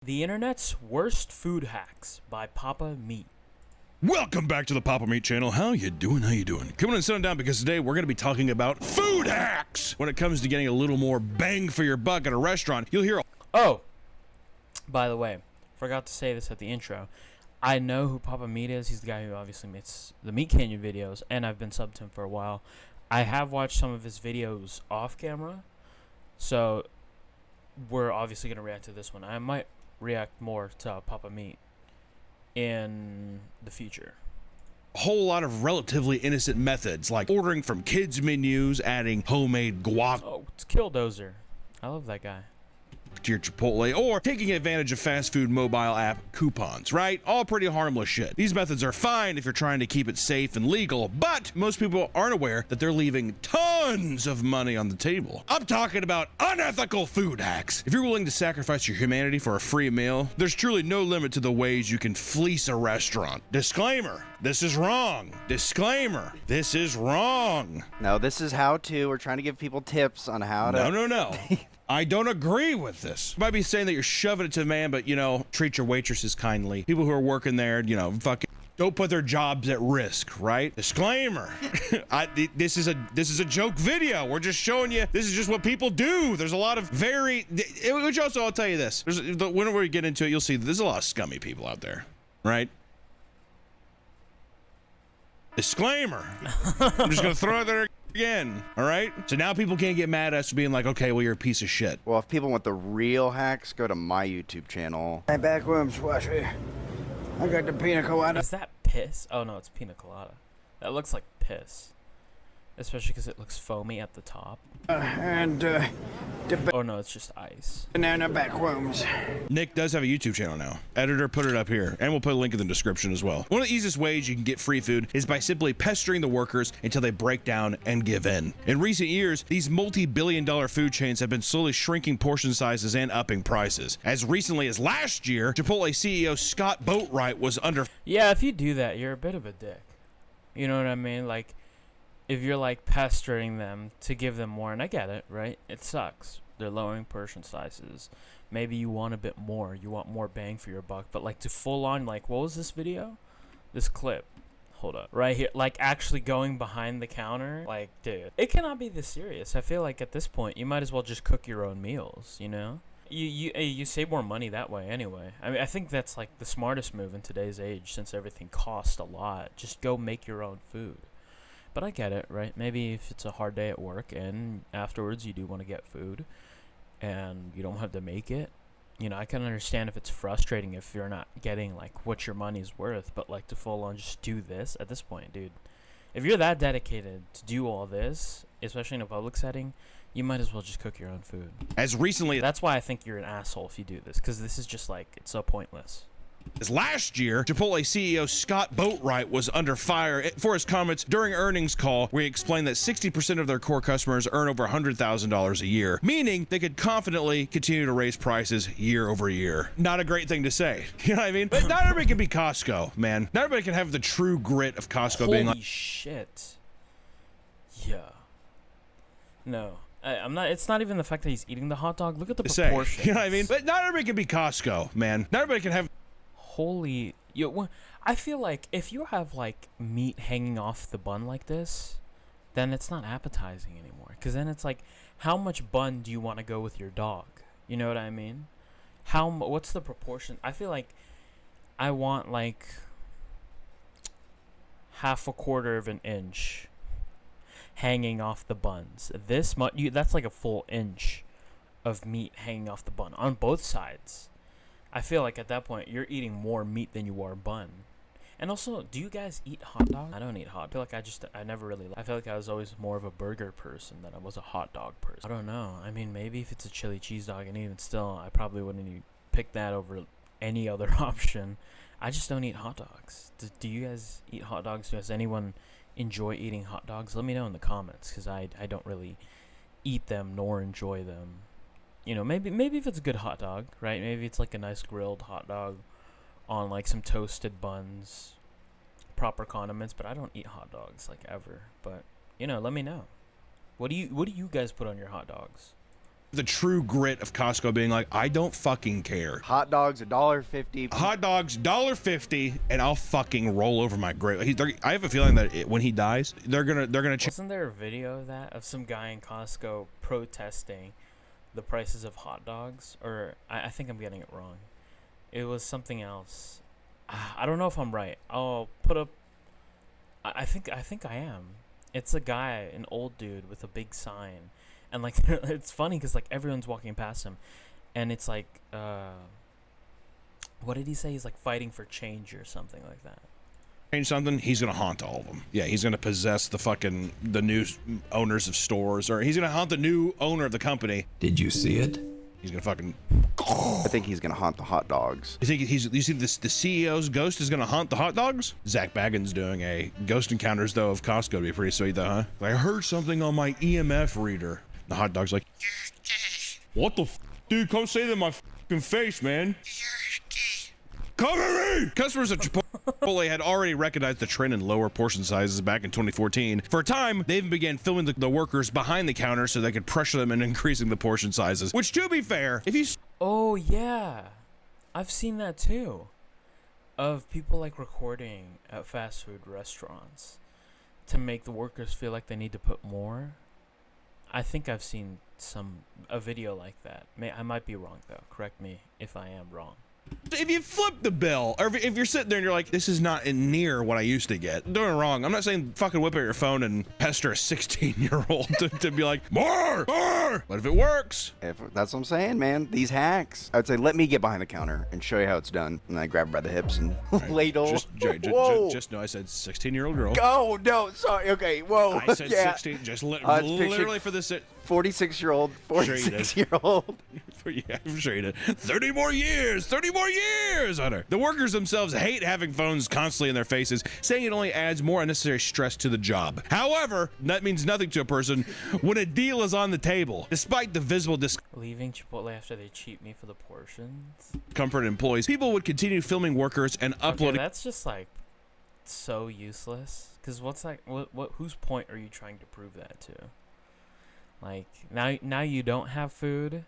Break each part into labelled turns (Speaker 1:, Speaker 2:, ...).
Speaker 1: The Internet's Worst Food Hacks by Papa Meat.
Speaker 2: Welcome back to the Papa Meat channel. How you doing? Coming and sitting down because today we're going to be talking about food hacks. When it comes to getting a little more bang for your buck at a restaurant, you'll hear...
Speaker 1: Oh, by the way, forgot to say this at the intro. I know who Papa Meat is. He's the guy who obviously makes the Meat Canyon videos, and I've been subbed to him for a while. I have watched some of his videos off camera, so we're obviously going to react to this one. I might react more to Papa Meat in the future.
Speaker 2: A whole lot of relatively innocent methods, like ordering from kids' menus, adding homemade guac
Speaker 1: Oh, it's Killdozer. I love that guy.
Speaker 2: to your Chipotle, or taking advantage of fast food mobile app coupons, right? All pretty harmless shit. These methods are fine if you're trying to keep it safe and legal, but most people aren't aware that they're leaving tons of money on the table. I'm talking about unethical food hacks. If you're willing to sacrifice your humanity for a free meal, there's truly no limit to the ways you can fleece a restaurant. Disclaimer, this is wrong. Disclaimer, this is wrong.
Speaker 3: No, this is how to. We're trying to give people tips on how to.
Speaker 2: No. I don't agree with this. You might be saying that you're shoving it to the man, but, you know, treat your waitresses kindly. People who are working there, you know, fucking don't put their jobs at risk, right? Disclaimer. This is a joke video. We're just showing you, this is just what people do. There's a lot of which also, I'll tell you this. Whenever we get into it, you'll see there's a lot of scummy people out there, right? Disclaimer. I'm just going to throw it there again, all right? So now people can't get mad at us for being like, okay, well, you're a piece of shit.
Speaker 3: Well, if people want the real hacks, go to my YouTube channel.
Speaker 4: My back room's washer. I got the pina colada.
Speaker 1: Is that piss? Oh no, it's pina colada. That looks like piss. Especially because it looks foamy at the top. Oh no, it's just ice.
Speaker 4: Banana back rooms.
Speaker 2: Nick does have a YouTube channel now. Editor, put it up here, and we'll put a link in the description as well. One of the easiest ways you can get free food is by simply pestering the workers until they break down and give in. In recent years, these multi-billion-dollar food chains have been slowly shrinking portion sizes and upping prices. As recently as last year, Chipotle CEO Scott Boatwright was under...
Speaker 1: Yeah, if you do that, you're a bit of a dick. You know what I mean? Like, if you're like pestering them to give them more, and I get it, right? It sucks. They're lowering portion sizes. Maybe you want a bit more. You want more bang for your buck. But like to full on, like, what was this video? This clip. Hold up. Right here. Like actually going behind the counter. Like, dude, it cannot be this serious. I feel like at this point, you might as well just cook your own meals, you know? You save more money that way anyway. I mean, I think that's like the smartest move in today's age since everything costs a lot. Just go make your own food. But I get it, right? Maybe if it's a hard day at work and afterwards you do want to get food and you don't have to make it, you know, I can understand if it's frustrating if you're not getting like what your money's worth, but like to full on just do this at this point, dude. If you're that dedicated to do all this, especially in a public setting, you might as well just cook your own food.
Speaker 2: As recently...
Speaker 1: That's why I think you're an asshole if you do this, because this is just like, it's so pointless.
Speaker 2: As last year, Chipotle CEO Scott Boatwright was under fire for his comments during earnings call where he explained that 60% of their core customers earn over $100,000 a year, meaning they could confidently continue to raise prices year over year. Not a great thing to say. You know what I mean? But not everybody can be Costco, man. Not everybody can have the true grit of Costco being like...
Speaker 1: Holy shit. Yeah. No. I'm not. It's not even the fact that he's eating the hot dog. Look at the proportions.
Speaker 2: You know what I mean? But not everybody can be Costco, man. Not everybody can have...
Speaker 1: Holy, I feel like if you have like meat hanging off the bun like this, then it's not appetizing anymore. Because then it's like, how much bun do you want to go with your dog? You know what I mean? What's the proportion? I feel like I want like half a quarter of an inch hanging off the buns. This much, that's like a full inch of meat hanging off the bun on both sides. I feel like at that point, you're eating more meat than you are bun. And also, do you guys eat hot dogs? I don't eat hot. I feel like I never really... I feel like I was always more of a burger person than I was a hot dog person. I don't know. I mean, maybe if it's a chili cheese dog, and even still, I probably wouldn't even pick that over any other option. I just don't eat hot dogs. Do you guys eat hot dogs? Does anyone enjoy eating hot dogs? Let me know in the comments, because I don't really eat them nor enjoy them. You know, maybe if it's a good hot dog, right? Maybe it's like a nice grilled hot dog on like some toasted buns, proper condiments. But I don't eat hot dogs like ever. But you know, let me know. What do you guys put on your hot dogs?
Speaker 2: The true grit of Costco being like, I don't fucking care.
Speaker 3: Hot dogs $1.50.
Speaker 2: Hot dogs $1.50, and I'll fucking roll over my grave. I have a feeling that when he dies, they're gonna.
Speaker 1: Wasn't there a video of that of some guy in Costco protesting the prices of hot dogs? Or I think I'm getting it wrong. It was something else. I don't know if I'm right. I'll put up. I think I am. It's a guy, an old dude with a big sign. And, like, it's funny because, like, everyone's walking past him. And it's like, what did he say? He's, like, fighting for change or something like that.
Speaker 2: Change something, he's going to haunt all of them. Yeah, he's going to possess the new owners of stores. Or he's going to haunt the new owner of the company.
Speaker 5: Did you see it?
Speaker 2: He's going to fucking...
Speaker 3: I think he's going to haunt the hot dogs.
Speaker 2: You think you see this, the CEO's ghost is going to haunt the hot dogs? Zach Baggins doing a Ghost Encounters, though, of Costco would be pretty sweet, though, huh? I heard something on my EMF reader. The hot dog's like, what the dude, come say that in my fucking face, man. Cover me! Customers at Chipotle had already recognized the trend in lower portion sizes back in 2014. For a time, they even began filming the workers behind the counter so they could pressure them into increasing the portion sizes. Which, to be fair, if you...
Speaker 1: Oh, yeah. I've seen that, too. Of people, like, recording at fast food restaurants to make the workers feel like they need to put more. I think I've seen a video like that. I might be wrong, though. Correct me if I am wrong.
Speaker 2: If you flip the bill, or if you're sitting there and you're like, this is not near what I used to get, I'm doing it wrong. I'm not saying fucking whip out your phone and pester a 16-year-old to be like, more! But if it works...
Speaker 3: That's what I'm saying, man. These hacks. I'd say, let me get behind the counter and show you how it's done. And I grab her by the hips and ladle.
Speaker 2: Just know I said 16-year-old girl.
Speaker 3: Oh, no, sorry. Okay, whoa.
Speaker 2: I said 16, just literally for this...
Speaker 3: 46-year-old.
Speaker 2: Yeah, I'm sure you did. 30 more years on her. The workers themselves hate having phones constantly in their faces, saying it only adds more unnecessary stress to the job. However, that means nothing to a person when a deal is on the table. Despite the visible
Speaker 1: Leaving Chipotle after they cheat me for the portions?
Speaker 2: discomfort employees, people would continue filming workers and uploading...
Speaker 1: Okay, that's just, like, so useless. Because what's like, whose point are you trying to prove that to? Like, now you don't have food,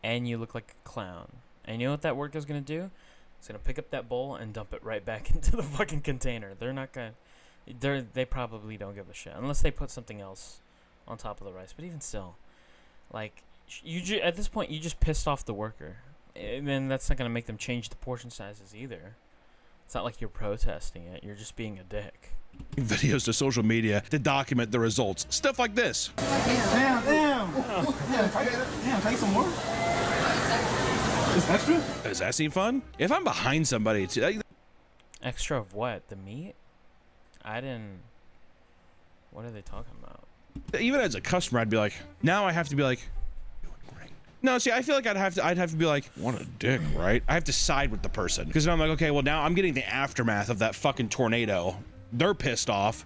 Speaker 1: and you look like a clown. And you know what that worker's gonna do? He's gonna pick up that bowl and dump it right back into the fucking container. They're not gonna... They probably don't give a shit. Unless they put something else on top of the rice. But even still, like, at this point, you just pissed off the worker. And then that's not gonna make them change the portion sizes either. It's not like you're protesting it. You're just being a dick.
Speaker 2: Videos to social media to document the results. Stuff like this.
Speaker 4: Damn. Take some more. It's extra?
Speaker 2: Does that seem fun? If I'm behind somebody, it's
Speaker 1: Extra of what? The meat? I didn't... What are they talking about?
Speaker 2: even as a customer, I'd be like, now I have to be like, doing great. No, see, I feel like I'd have to be like, what a dick, right? I have to side with the person because I'm like, okay, well now I'm getting the aftermath of that fucking tornado. They're pissed off.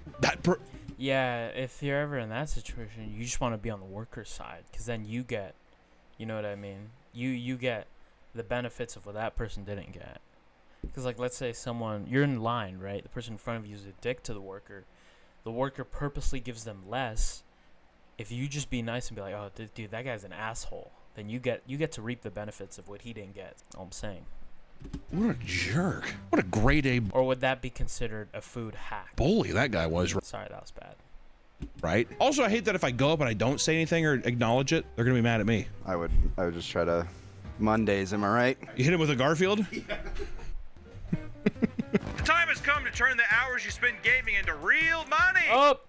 Speaker 1: Yeah, if you're ever in that situation, you just want to be on the worker's side because then you get, you know what I mean? You get the benefits of what that person didn't get. Because, like, let's say you're in line, right? The person in front of you is a dick to the worker. The worker purposely gives them less. If you just be nice and be like, oh, dude, that guy's an asshole, then you get to reap the benefits of what he didn't get. All I'm saying.
Speaker 2: What a jerk. What a grade A
Speaker 1: Or would that be considered a food hack?
Speaker 2: bully that guy was.
Speaker 1: Sorry, that was bad.
Speaker 2: Right? Also, I hate that if I go up and I don't say anything or acknowledge it, they're going to be mad at me.
Speaker 3: I would just try to... Mondays, am I right?
Speaker 2: You hit him with a Garfield? The time has come to turn the hours you spend gaming into real money.
Speaker 1: Oh!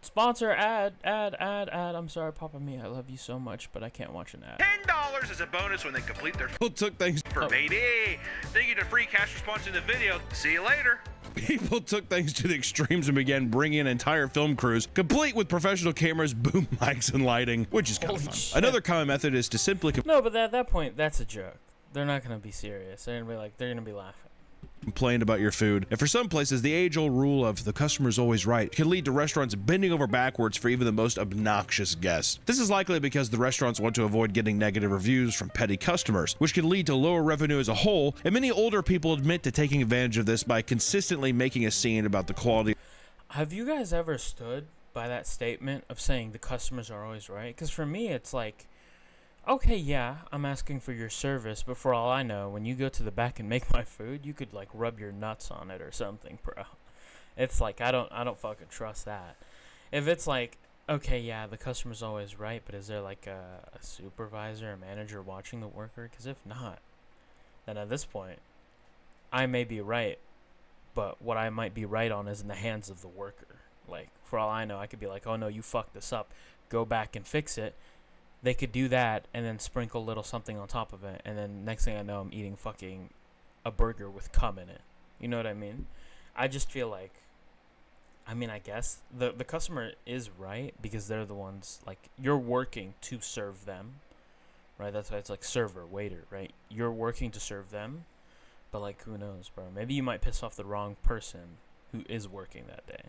Speaker 1: Sponsor ad. I'm sorry, Papa Mia. I love you so much, but I can't watch an ad.
Speaker 2: $10 is a bonus when they complete their people took things for baby. Thank you to Free Cash for sponsoring the video. See you later. People took things to the extremes and began bringing in entire film crews, complete with professional cameras, boom mics, and lighting, which is kind of fun.
Speaker 1: Shit.
Speaker 2: Another common method is to simply
Speaker 1: No, but at that point, that's a joke. They're not gonna be serious. They're gonna be laughing.
Speaker 2: complain about your food. And for some places, the age-old rule of the customer's always right can lead to restaurants bending over backwards for even the most obnoxious guests. This is likely because the restaurants want to avoid getting negative reviews from petty customers, which can lead to lower revenue as a whole, and many older people admit to taking advantage of this by consistently making a scene about the quality.
Speaker 1: Have you guys ever stood by that statement of saying the customers are always right? Because for me, it's like, Okay, yeah, I'm asking for your service, but for all I know, when you go to the back and make my food, you could like rub your nuts on it or something, bro. It's like I don't fucking trust that. If it's like, okay, yeah, the customer's always right, but is there like a supervisor, a manager watching the worker? Because if not, then at this point, I may be right, but what I might be right on is in the hands of the worker. Like, for all I know, I could be like, oh no, you fucked this up. Go back and fix it. They could do that and then sprinkle a little something on top of it, and then next thing I know, I'm eating fucking a burger with cum in it. You know what I mean? I just feel like, I mean, I guess the customer is right because they're the ones, like, you're working to serve them, right? That's why it's like server, waiter, right? You're working to serve them, but like, who knows, bro? Maybe you might piss off the wrong person who is working that day.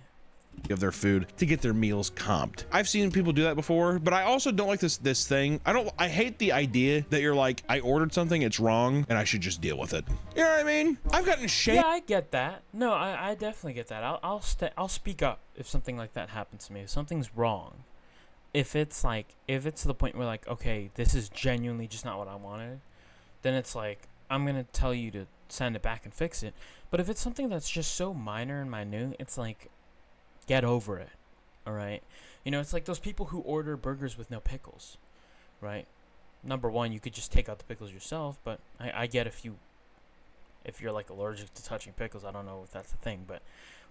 Speaker 2: Of their food to get their meals comped. I've seen people do that before, but I also don't like this thing. I hate the idea that you're like, I ordered something, it's wrong, and I should just deal with it. You know what I mean? I've gotten shamed.
Speaker 1: Yeah, I get that. No, I definitely get that. I'll speak up if something like that happens to me. If something's wrong. If it's to the point where like, okay, this is genuinely just not what I wanted, then it's like, I'm gonna tell you to send it back and fix it. But if it's something that's just so minor and minute, it's like, get over it, all right? You know, it's like those people who order burgers with no pickles, right? Number one, you could just take out the pickles yourself, but I get if you're like allergic to touching pickles. I don't know if that's a thing, but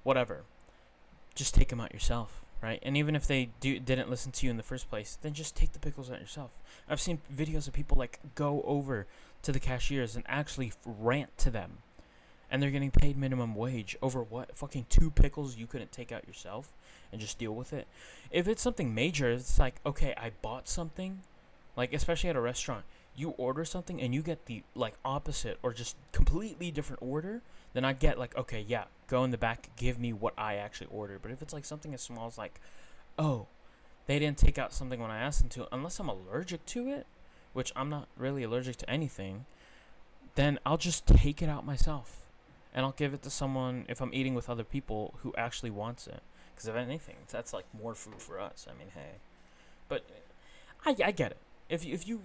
Speaker 1: whatever. Just take them out yourself, right? And even if they didn't listen to you in the first place, then just take the pickles out yourself. I've seen videos of people like go over to the cashiers and actually rant to them. And they're getting paid minimum wage over what? Fucking 2 pickles you couldn't take out yourself and just deal with it. If it's something major, it's like, okay, I bought something, like especially at a restaurant, you order something and you get the like opposite or just completely different order, then I get like, okay, yeah, go in the back, give me what I actually ordered. But if it's like something as small as like, oh, they didn't take out something when I asked them to, unless I'm allergic to it, which I'm not really allergic to anything, then I'll just take it out myself. And I'll give it to someone if I'm eating with other people who actually wants it. Because if anything, that's like more food for us. I mean, hey. But I get it. If you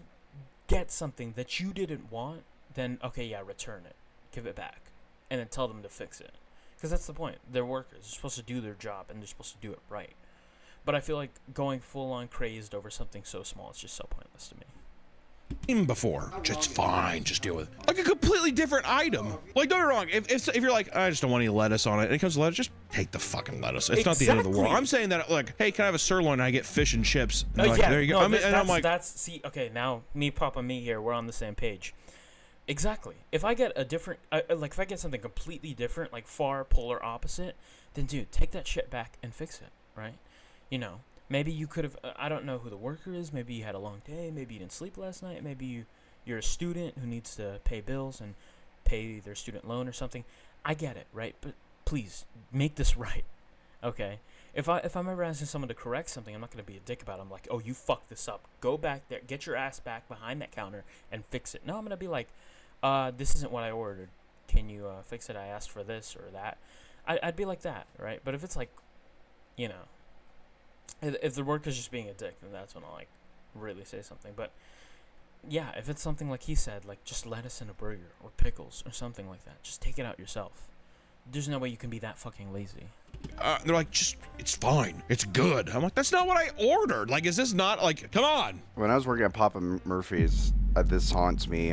Speaker 1: get something that you didn't want, then okay, yeah, return it. Give it back. And then tell them to fix it. Because that's the point. They're workers. They're supposed to do their job, and they're supposed to do it right. But I feel like going full-on crazed over something so small is just so pointless to me.
Speaker 2: Before, just fine, just deal with it. Like a completely different item. Like, don't get me wrong, if you're like, I just don't want any lettuce on it, and it comes to lettuce, just take the fucking lettuce. It's not the end of the world. I'm saying that, like, hey, can I have a sirloin and I get fish and chips? And like,
Speaker 1: yeah,
Speaker 2: there you go.
Speaker 1: No,
Speaker 2: I'm like,
Speaker 1: see, okay, now me, Papa, me here, we're on the same page. Exactly. If I get a different, like, if I get something completely different, like far polar opposite, then dude, take that shit back and fix it, right? You know. Maybe you could have, I don't know who the worker is. Maybe you had a long day. Maybe you didn't sleep last night. Maybe you're a student who needs to pay bills and pay their student loan or something. I get it, right? But please, make this right, okay? If I'm ever asking someone to correct something, I'm not going to be a dick about it. I'm like, oh, you fucked this up. Go back there. Get your ass back behind that counter and fix it. No, I'm going to be like, this isn't what I ordered. Can you fix it? I asked for this or that. I'd be like that, right? But if it's like, you know, if the worker's just being a dick, then that's when I'll like really say something. But yeah, if it's something like he said, like just lettuce in a burger or pickles or something like that, just take it out yourself. There's no way you can be that fucking lazy.
Speaker 2: they're like, just, it's fine, it's good. I'm like, that's not what I ordered. Like, is this not, like, come on.
Speaker 3: When I was working at Papa Murphy's, this haunts me.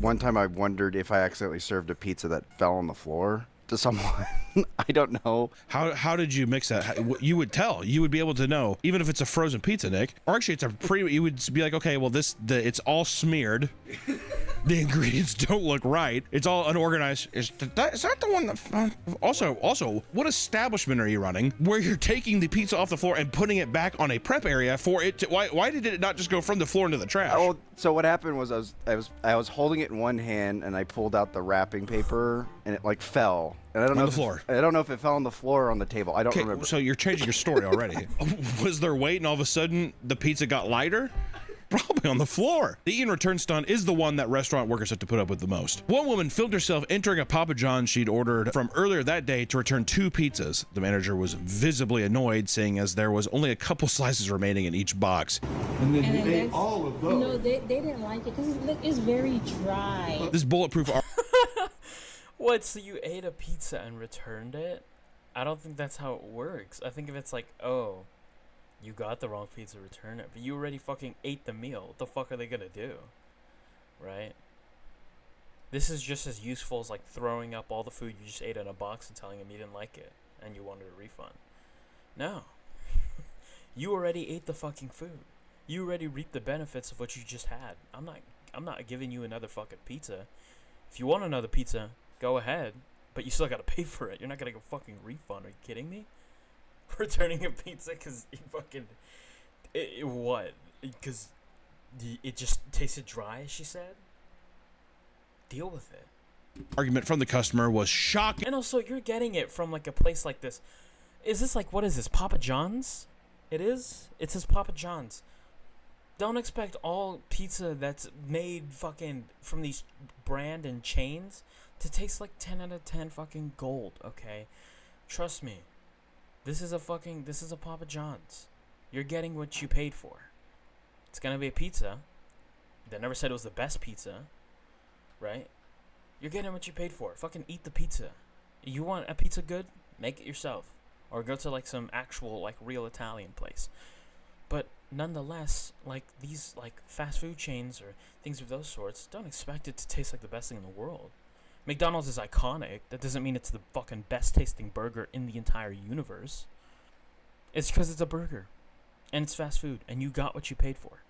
Speaker 3: One time I wondered if I accidentally served a pizza that fell on the floor to someone. I don't know.
Speaker 2: How did you mix that? You would tell. You would be able to know, even if it's a frozen pizza, Nick. Or actually, it's a you would be like, okay, well, it's all smeared. The ingredients don't look right. It's all unorganized. Is that the one that... Also, what establishment are you running where you're taking the pizza off the floor and putting it back on a prep area for it to... Why did it not just go from the floor into the trash?
Speaker 3: Oh, so what happened was I was holding it in one hand and I pulled out the wrapping paper and it like fell. And I don't know
Speaker 2: on the floor.
Speaker 3: I don't know if it fell on the floor or on the table. I don't remember.
Speaker 2: So you're changing your story already. Was there weight and all of a sudden the pizza got lighter? Probably on the floor. The eat and return stunt is the one that restaurant workers have to put up with the most. One woman filmed herself entering a Papa John's she'd ordered from earlier that day to return 2 pizzas. The manager was visibly annoyed, saying as there was only a couple slices remaining in each box.
Speaker 5: And then you ate all of those. No, they didn't like it because it's very dry.
Speaker 2: This bulletproof
Speaker 1: What, so you ate a pizza and returned it? I don't think that's how it works. I think if it's like, oh, you got the wrong pizza, return it. But you already fucking ate the meal. What the fuck are they gonna do? Right? This is just as useful as like throwing up all the food you just ate in a box and telling them you didn't like it and you wanted a refund. No. You already ate the fucking food. You already reaped the benefits of what you just had. I'm not giving you another fucking pizza. If you want another pizza, go ahead, but you still gotta pay for it. You're not gonna get a fucking refund. Are you kidding me? Returning a pizza because you fucking what? Because it just tasted dry, as she said. Deal with it.
Speaker 2: argument from the customer was shocking.
Speaker 1: And also, you're getting it from like a place like this. Is this like, what is this, Papa John's? It is. It says Papa John's. Don't expect all pizza that's made fucking from these brand and chains to taste like 10 out of 10 fucking gold, okay? Trust me. This is a Papa John's. You're getting what you paid for. It's gonna be a pizza. They never said it was the best pizza, right? You're getting what you paid for. Fucking eat the pizza. You want a pizza good? Make it yourself. Or go to like some actual like real Italian place. But nonetheless, like these like fast food chains or things of those sorts, don't expect it to taste like the best thing in the world. McDonald's is iconic. That doesn't mean it's the fucking best tasting burger in the entire universe. It's because it's a burger. And it's fast food. And you got what you paid for.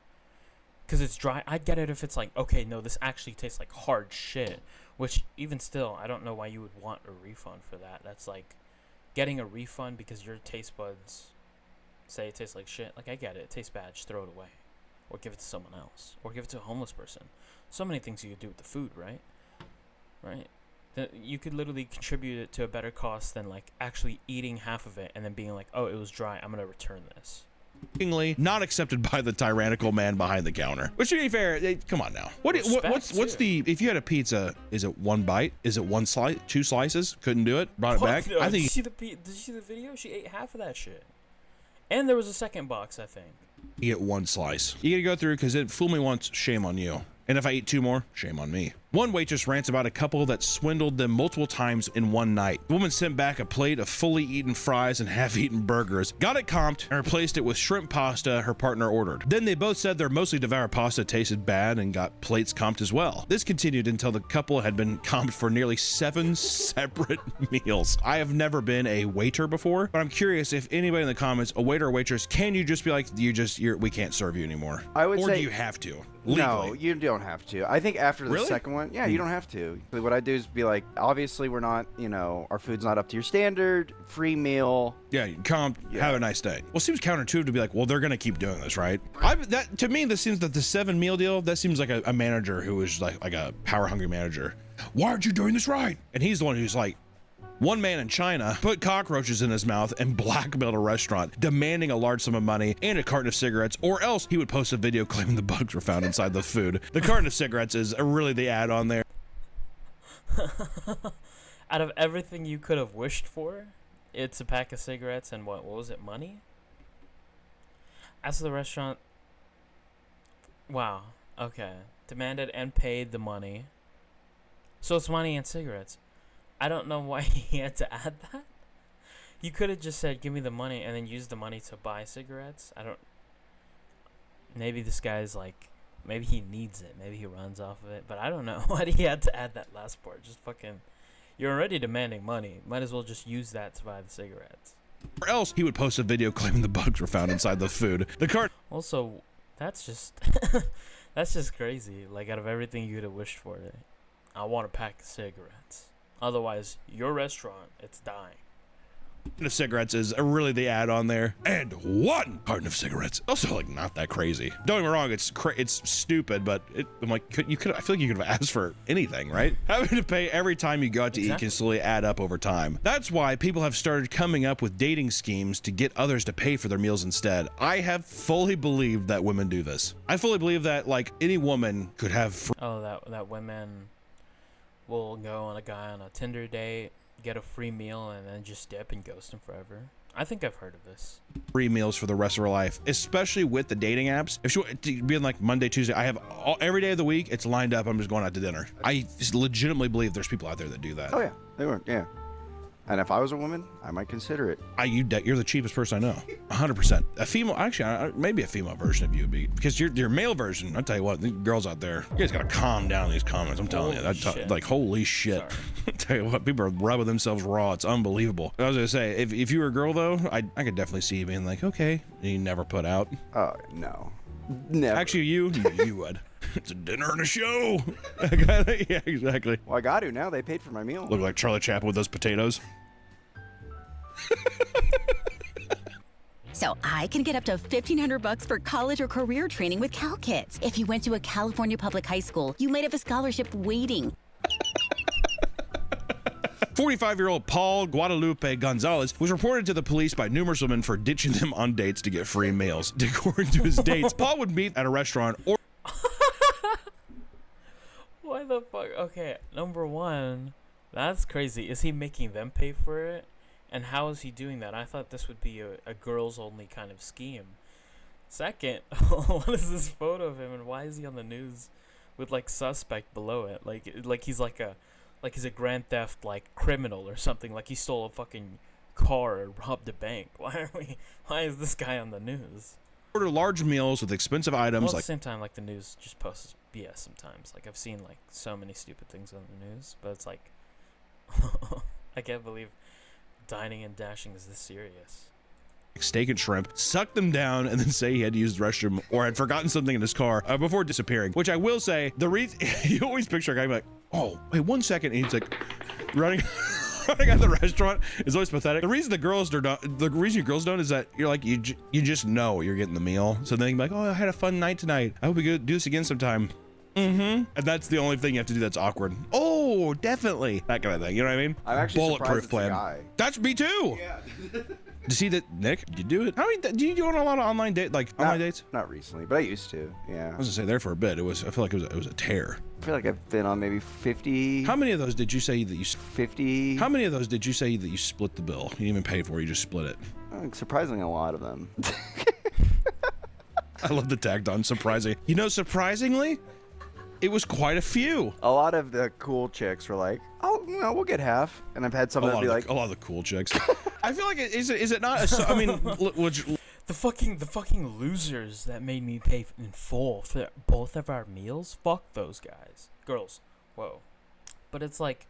Speaker 1: Because it's dry. I'd get it if it's like, okay, no, this actually tastes like hard shit. Which, even still, I don't know why you would want a refund for that. That's like getting a refund because your taste buds say it tastes like shit. Like, I get it. It tastes bad. Just throw it away. Or give it to someone else. Or give it to a homeless person. So many things you could do with the food, right? Right? You could literally contribute it to a better cost than, like, actually eating half of it and then being like, oh, it was dry. I'm going to return this.
Speaker 2: Not accepted by the tyrannical man behind the counter. Which, to be fair, come on now. What's the, if you had a pizza, is it one bite? Is it one slice? 2 slices? Couldn't do it? Brought it back?
Speaker 1: No.
Speaker 2: I think.
Speaker 1: Did you see the video? She ate half of that shit. And there was a second box, I think.
Speaker 2: You get 1 slice. You gotta go through because it fooled me once, shame on you. And if I eat 2 more, shame on me. One waitress rants about a couple that swindled them multiple times in one night. The woman sent back a plate of fully eaten fries and half-eaten burgers, got it comped, and replaced it with shrimp pasta her partner ordered. Then they both said their mostly devoured pasta tasted bad and got plates comped as well. This continued until the couple had been comped for nearly 7 separate meals. I have never been a waiter before, but I'm curious if anybody in the comments, a waiter or waitress, can you just be like, we can't serve you anymore?
Speaker 3: I would
Speaker 2: or
Speaker 3: say,
Speaker 2: do you have to?
Speaker 3: No,
Speaker 2: Legally?
Speaker 3: you don't have to. I think after the
Speaker 2: Really?
Speaker 3: second one, yeah, you don't have to. What I do is be like, obviously we're not, our food's not up to your standard, free meal.
Speaker 2: Yeah, comp, have a nice day. Well, it seems counterintuitive to be like, well, they're going to keep doing this, right? To me, this seems that the 7 meal deal, that seems like a manager who is like a power hungry manager. Why aren't you doing this right? And he's the one who's like, one man in China put cockroaches in his mouth and blackmailed a restaurant, demanding a large sum of money and a carton of cigarettes, or else he would post a video claiming the bugs were found inside the food. The carton of cigarettes is really the add on there.
Speaker 1: Out of everything you could have wished for, it's a pack of cigarettes and what was it, money? As for the restaurant, wow, okay. Demanded and paid the money. So it's money and cigarettes. I don't know why he had to add that. You could have just said, give me the money, and then use the money to buy cigarettes. Maybe this guy's like, maybe he needs it. Maybe he runs off of it. But I don't know why he had to add that last part. Just fucking, you're already demanding money. Might as well just use that to buy the cigarettes.
Speaker 2: Or else he would post a video claiming the bugs were found inside the food. The cart.
Speaker 1: Also, that's just, that's just crazy. Like, out of everything you could have wished for, I want a pack of cigarettes. Otherwise, your restaurant, it's dying.
Speaker 2: of cigarettes is really the ad on there, and 1 carton of cigarettes. Also, like, not that crazy. Don't get me wrong, it's stupid, but I'm like, I feel like you could have asked for anything, right? Having to pay every time you go out to eat can slowly add up over time. That's why people have started coming up with dating schemes to get others to pay for their meals instead. I have fully believed that women do this. I fully believe that, like, any woman could have
Speaker 1: that women will go on a Tinder date, get a free meal, and then just dip and ghost him forever. I think I've heard of this.
Speaker 2: Free meals for the rest of her life, especially with the dating apps. If she being like Monday, Tuesday, I have every day of the week, it's lined up. I'm just going out to dinner. I legitimately believe there's people out there that do that.
Speaker 3: Oh yeah, they were. Yeah. And if I was a woman, I might consider it.
Speaker 2: You're the cheapest person I know. 100%. A female, actually, maybe a female version of you would be, because your male version, I'll tell you what, the girls out there, you guys gotta calm down these comments. I'm telling you, like, holy shit. I'll tell you what, people are rubbing themselves raw. It's unbelievable. I was gonna say, if you were a girl though, I could definitely see you being like, okay, you never put out.
Speaker 3: Oh, no. Never.
Speaker 2: Actually, you would. It's a dinner and a show. Yeah, exactly.
Speaker 3: Well, I got to now. They paid for my meal.
Speaker 2: Look like Charlie Chaplin with those potatoes.
Speaker 6: So I can get up to $1,500 for college or career training with CalKids. If you went to a California public high school, you might have a scholarship waiting.
Speaker 2: 45-year-old Paul Guadalupe Gonzalez was reported to the police by numerous women for ditching them on dates to get free meals. According to his dates, Paul would meet at a restaurant or...
Speaker 1: Why the fuck? Okay, number one, that's crazy. Is he making them pay for it? And how is he doing that? I thought this would be a girls-only kind of scheme. Second, what is this photo of him, and why is he on the news with, like, suspect below it? Like he's he's a grand theft, like, criminal or something. Like he stole a fucking car or robbed a bank. Why is this guy on the news?
Speaker 2: Order large meals with expensive items.
Speaker 1: Well, at the same time, like, the news just posts BS sometimes. Like, I've seen, like, so many stupid things on the news, but it's like, I can't believe dining and dashing is this serious.
Speaker 2: Steak and shrimp, suck them down, and then say he had to use the restroom or had forgotten something in his car before disappearing. Which I will say, the reason you always picture a guy like, oh, wait 1 second, and he's like running out of the restaurant is always pathetic. The reason you girls don't is that you're like you just know you're getting the meal, so then you can be like, oh, I had a fun night tonight. I hope we could do this again sometime. And that's the only thing you have to do that's awkward. Oh, definitely. That kind of thing. You know what I mean?
Speaker 3: I'm actually
Speaker 2: bulletproof plan. That's me too. Yeah. To see that, Nick, did you do it? How many? Do you do a lot of online dates?
Speaker 3: Not recently, but I used to. Yeah.
Speaker 2: I was gonna say there for a bit. I feel like it was a tear.
Speaker 3: I feel like I've been on maybe 50.
Speaker 2: How many of those did you say that you?
Speaker 3: 50.
Speaker 2: How many of those did you say that you split the bill? You didn't even pay for it. You just split it.
Speaker 3: Surprisingly, a lot of them.
Speaker 2: I love the tagged on surprising. You know, surprisingly, it was quite a few.
Speaker 3: A lot of the cool chicks were like, "Oh, no, we'll get half," and I've had some that be like,
Speaker 2: a lot of the cool chicks. I feel like is it not? I mean,
Speaker 1: the fucking losers that made me pay in full for both of our meals. Fuck those guys, girls. Whoa, but it's like,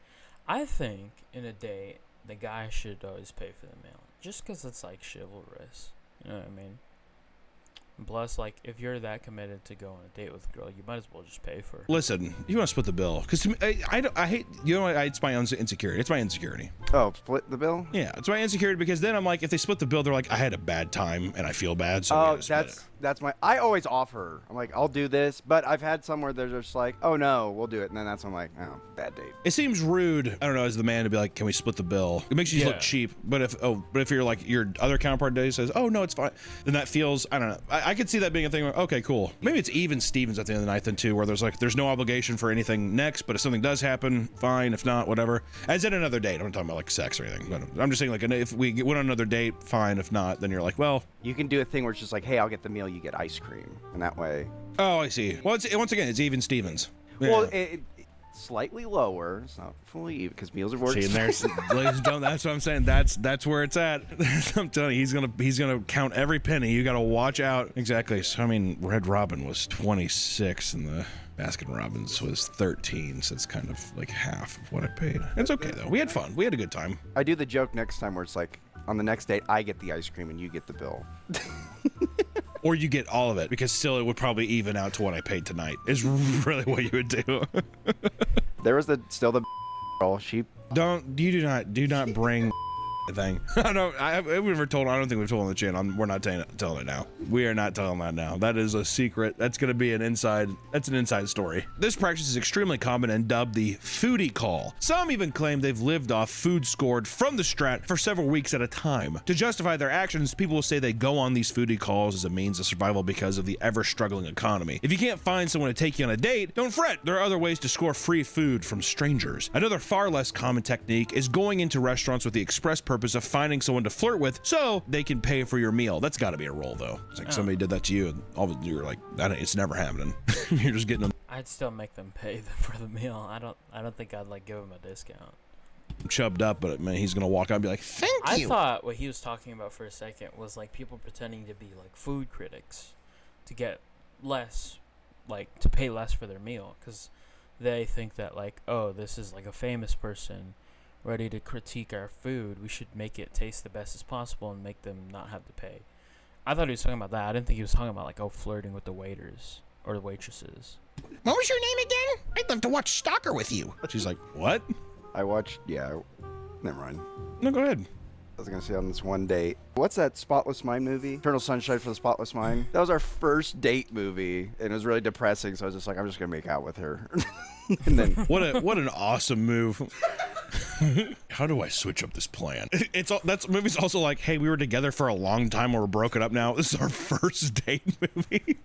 Speaker 1: I think in a date the guy should always pay for the meal, just because it's like chivalrous. You know what I mean? Plus, like, if you're that committed to go on a date with a girl, you might as well just pay for it.
Speaker 2: Listen, you want to split the bill. Because I hate, you know what, it's my own insecurity. It's my insecurity.
Speaker 3: Oh, split the bill?
Speaker 2: Yeah, it's my insecurity because then I'm like, if they split the bill, they're like, I had a bad time and I feel bad, so
Speaker 3: that's my, I always offer. I'm like, I'll do this, but I've had some where they're just like, oh no, we'll do it. And then that's when I'm like, oh, bad date.
Speaker 2: It seems rude, I don't know, as the man to be like, can we split the bill? It makes you look cheap. But if you're like, your other counterpart day says, oh no, it's fine, then that feels, I don't know. I could see that being a thing where, okay, cool. Maybe it's even Stevens at the end of the night then too, where there's no obligation for anything next, but if something does happen, fine. If not, whatever. As in another date. I'm not talking about like sex or anything. But I'm just saying, like, if we went on another date, fine. If not, then you're like, well,
Speaker 3: you can do a thing where it's just like, hey, I'll get the meal, you get ice cream, and that way.
Speaker 2: Oh, I see. Well, once again, it's even Stevens. Yeah.
Speaker 3: Well, it's slightly lower. It's not fully even because meals are more expensive.
Speaker 2: Ladies and gentlemen, that's what I'm saying. That's where it's at. I'm telling you, he's gonna count every penny. You got to watch out. Exactly. So I mean, Red Robin was 26 and the Baskin Robbins was 13, so it's kind of like half of what I paid. It's okay though. We had fun. We had a good time.
Speaker 3: I do the joke next time where it's like, on the next date, I get the ice cream and you get the bill.
Speaker 2: Or you get all of it, because still it would probably even out to what I paid tonight, is really what you would do.
Speaker 3: There was still the girl. She
Speaker 2: do not bring thing. I don't. We've never told. I don't think we've told on the channel. We're not telling it now. We are not telling that now. That is a secret. That's gonna be an inside. That's an inside story. This practice is extremely common and dubbed the foodie call. Some even claim they've lived off food scored from the strat for several weeks at a time. To justify their actions, people will say they go on these foodie calls as a means of survival because of the ever-struggling economy. If you can't find someone to take you on a date, don't fret. There are other ways to score free food from strangers. Another far less common technique is going into restaurants with the express purpose of finding someone to flirt with so they can pay for your meal. That's got to be a role, though. It's like somebody did that to you, and you were like, it's never happening. You're just getting them.
Speaker 1: I'd still make them pay for the meal. I don't think I'd like give them a discount.
Speaker 2: Chubbed up, but man, he's gonna walk out and be like, "Thank you."
Speaker 1: I thought what he was talking about for a second was like people pretending to be like food critics to get less, like to pay less for their meal, because they think that like, oh, this is like a famous person ready to critique our food. We should make it taste the best as possible and make them not have to pay. I thought he was talking about that. I didn't think he was talking about like, oh, flirting with the waiters or the waitresses.
Speaker 2: What was your name again? I'd love to watch Stalker with you. She's like, what?
Speaker 3: I watched, never mind.
Speaker 2: No, go ahead.
Speaker 3: I was going to say on this one date. What's that Spotless Mind movie? Eternal Sunshine for the Spotless Mind? That was our first date movie, and it was really depressing, so I was just like, I'm just going to make out with her. And then
Speaker 2: what an awesome move. How do I switch up this plan? That movie's also like, hey, we were together for a long time, we're broken up now. This is our first date movie.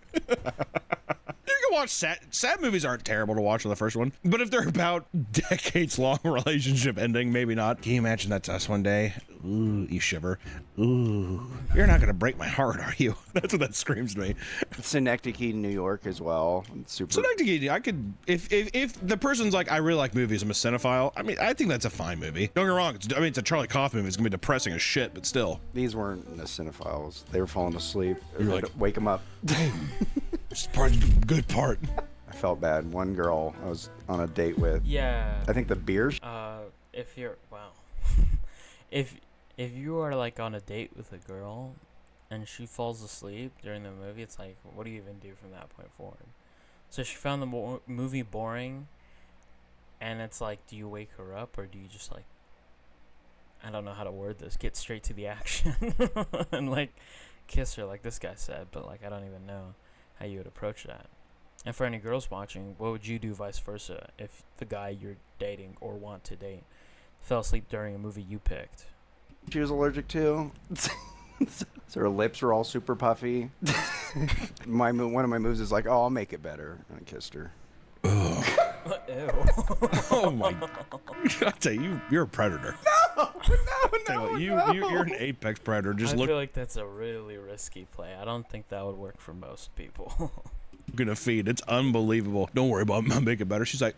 Speaker 2: You can watch sad movies aren't terrible to watch on the first one, but if they're about decades long relationship ending, maybe not. Can you imagine that to us one day? Ooh, you shiver. Ooh, you're not gonna break my heart, are you? That's what that screams to me.
Speaker 3: Synecdoche, New York as well. It's super.
Speaker 2: Synecdoche, I could, if the person's like, I really like movies, I'm a cinephile. I mean, I think that's a fine movie. Don't get me wrong. It's a Charlie Kaufman movie. It's gonna be depressing as shit, but still.
Speaker 3: These weren't the cinephiles. They were falling asleep.
Speaker 2: You're like,
Speaker 3: wake them up.
Speaker 2: This is part of the good part.
Speaker 3: I felt bad. One girl I was on a date with.
Speaker 1: Yeah.
Speaker 3: I think the beer.
Speaker 1: If you're if you are like on a date with a girl and she falls asleep during the movie, it's like, what do you even do from that point forward? So she found the movie boring, and it's like, do you wake her up or do you just like, I don't know how to word this, get straight to the action and like kiss her like this guy said, but like I don't even know how you would approach that. And for any girls watching, what would you do vice versa if the guy you're dating or want to date fell asleep during a movie you picked?
Speaker 3: She was allergic to. So her lips were all super puffy. One of my moves is like, oh, I'll make it better. And I kissed her.
Speaker 1: Ew.
Speaker 2: Oh my! I tell you, you're a predator. No, you're an apex predator. Just
Speaker 1: I feel like that's a really risky play. I don't think that would work for most people.
Speaker 2: Gonna feed. It's unbelievable. Don't worry about it. I'll make it better. She's like,